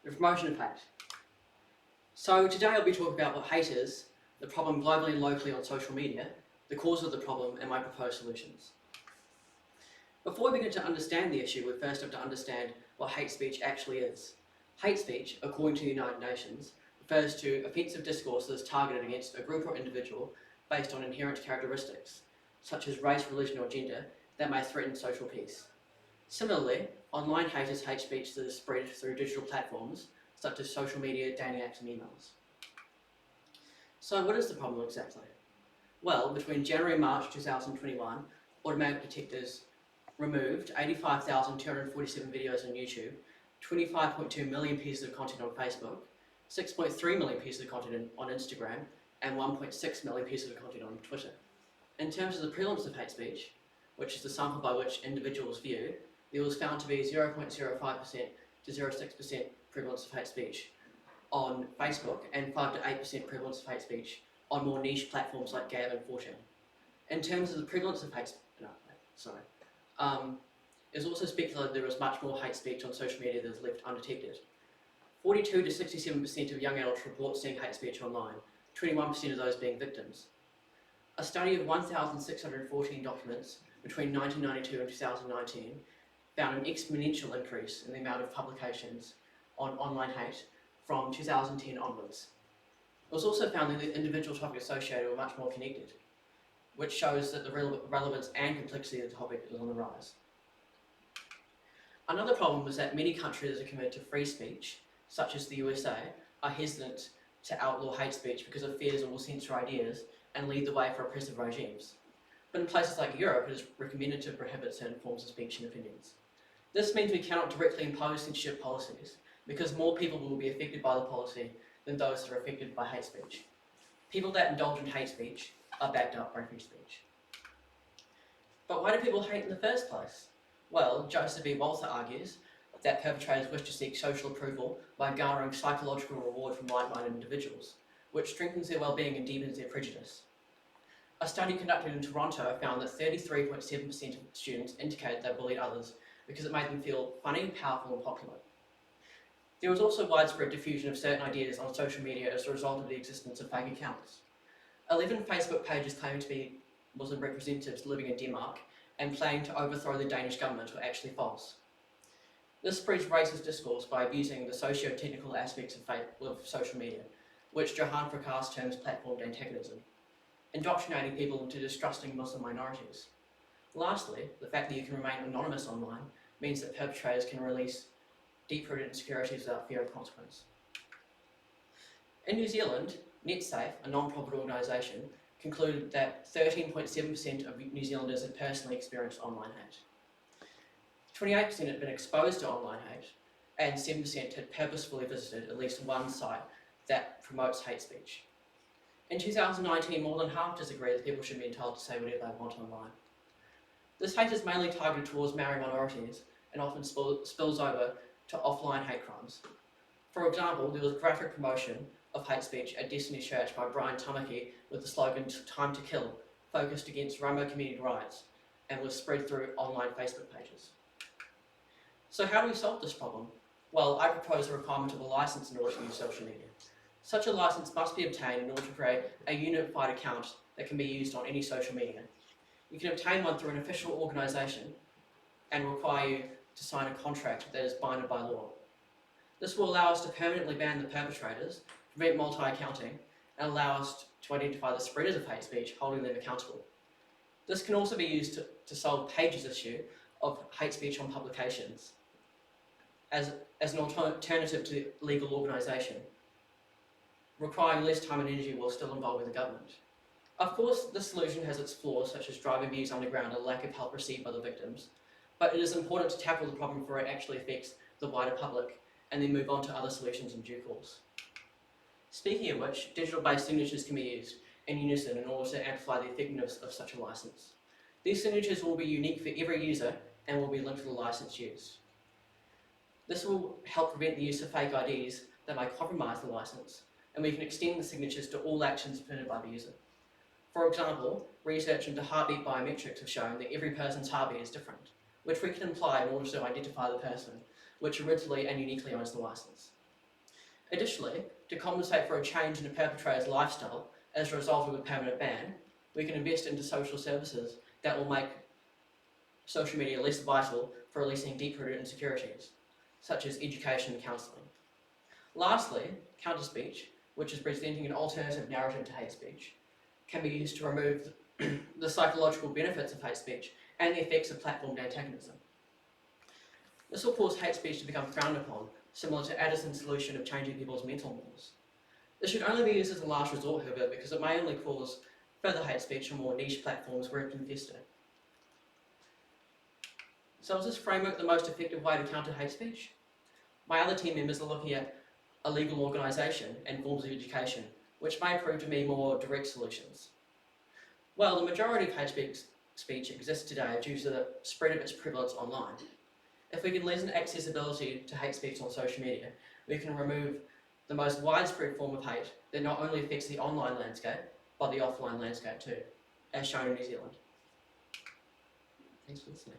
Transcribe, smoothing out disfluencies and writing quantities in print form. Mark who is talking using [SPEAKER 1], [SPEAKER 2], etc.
[SPEAKER 1] The promotion of hate. So today I'll be talking about what hate is, the problem globally and locally on social media, the cause of the problem, and my proposed solutions. Before we begin to understand the issue, we first have to understand what hate speech actually is. Hate speech, according to the United Nations, refers to offensive discourses targeted against a group or individual based on inherent characteristics, such as race, religion, or gender, that may threaten social peace. Similarly, online hate is hate speech that is spread through digital platforms, such as social media, dating apps, and emails. So what is the problem exactly? Well, between January and March 2021, automatic detectors removed 85,247 videos on YouTube, 25.2 million pieces of content on Facebook, 6.3 million pieces of content on Instagram, and 1.6 million pieces of content on Twitter. In terms of the prevalence of hate speech, which is the sample by which individuals view, there was found to be 0.05% to 0.6% prevalence of hate speech on Facebook and 5 to 8% prevalence of hate speech on more niche platforms like Gab and 4chan. In terms of the prevalence of it's also speculated there was much more hate speech on social media that is left undetected. 42 to 67% of young adults report seeing hate speech online, 21% of those being victims. A study of 1,614 documents between 1992 and 2019 found an exponential increase in the amount of publications on online hate from 2010 onwards. It was also found that the individual topics associated were much more connected, which shows that the relevance and complexity of the topic is on the rise. Another problem is that many countries that are committed to free speech, such as the USA, are hesitant to outlaw hate speech because of fears it will censor ideas and lead the way for oppressive regimes. But in places like Europe, it is recommended to prohibit certain forms of speech and opinions. This means we cannot directly impose censorship policies because more people will be affected by the policy than those that are affected by hate speech. People that indulge in hate speech are backed up by free speech. But why do people hate in the first place? Well, Joseph B. Walter argues that perpetrators wish to seek social approval by garnering psychological reward from like-minded individuals, which strengthens their well-being and deepens their prejudice. A study conducted in Toronto found that 33.7% of students indicated they bullied others because it made them feel funny, powerful, and popular. There was also widespread diffusion of certain ideas on social media as a result of the existence of fake accounts. 11 Facebook pages claiming to be Muslim representatives living in Denmark and planning to overthrow the Danish government were actually false. This spreads racist discourse by abusing the socio-technical aspects of social media, which Johan Fracas terms platform antagonism, indoctrinating people into distrusting Muslim minorities. Lastly, the fact that you can remain anonymous online means that perpetrators can release deep-rooted insecurities without fear of consequence. In New Zealand, NetSafe, a non-profit organisation, concluded that 13.7% of New Zealanders had personally experienced online hate. 28% had been exposed to online hate, and 7% had purposefully visited at least one site that promotes hate speech. In 2019, more than half disagree that people should be entitled to say whatever they want online. This hate is mainly targeted towards Maori minorities and often spills over to offline hate crimes. For example, there was graphic promotion of hate speech at Destiny Church by Brian Tamaki with the slogan "Time to Kill," focused against Ramo community rights and was spread through online Facebook pages. So how do we solve this problem? Well, I propose the requirement of a license in order to use social media. Such a license must be obtained in order to create a unified account that can be used on any social media. You can obtain one through an official organisation and require you to sign a contract that is binded by law. This will allow us to permanently ban the perpetrators, prevent multi-accounting, and allow us to identify the spreaders of hate speech, holding them accountable. This can also be used to solve Page's issue of hate speech on publications as an alternative to legal organisation, requiring less time and energy while still involving the government. Of course, this solution has its flaws, such as driving views underground and lack of help received by the victims, but it is important to tackle the problem before it actually affects the wider public, and then move on to other solutions in due course. Speaking of which, digital-based signatures can be used in unison in order to amplify the effectiveness of such a license. These signatures will be unique for every user and will be linked to the license used. This will help prevent the use of fake IDs that may compromise the license, and we can extend the signatures to all actions permitted by the user. For example, research into heartbeat biometrics have shown that every person's heartbeat is different, which we can apply in order to identify the person, which originally and uniquely owns the license. Additionally, to compensate for a change in the perpetrator's lifestyle as a result of a permanent ban, we can invest into social services that will make social media less vital for releasing deep-rooted insecurities, such as education and counselling. Lastly, counter-speech, which is presenting an alternative narrative to hate speech, can be used to remove the psychological benefits of hate speech and the effects of platformed antagonism. This will cause hate speech to become frowned upon, similar to Addison's solution of changing people's mental models. This should only be used as a last resort, however, because it may only cause further hate speech on more niche platforms where it can fester. So is this framework the most effective way to counter hate speech? My other team members are looking at a legal organisation and forms of education, which may prove to be more direct solutions. Well, the majority of hate speech exists today due to the spread of its prevalence online. If we can lessen accessibility to hate speech on social media, we can remove the most widespread form of hate that not only affects the online landscape, but the offline landscape too, as shown in New Zealand. Thanks for listening.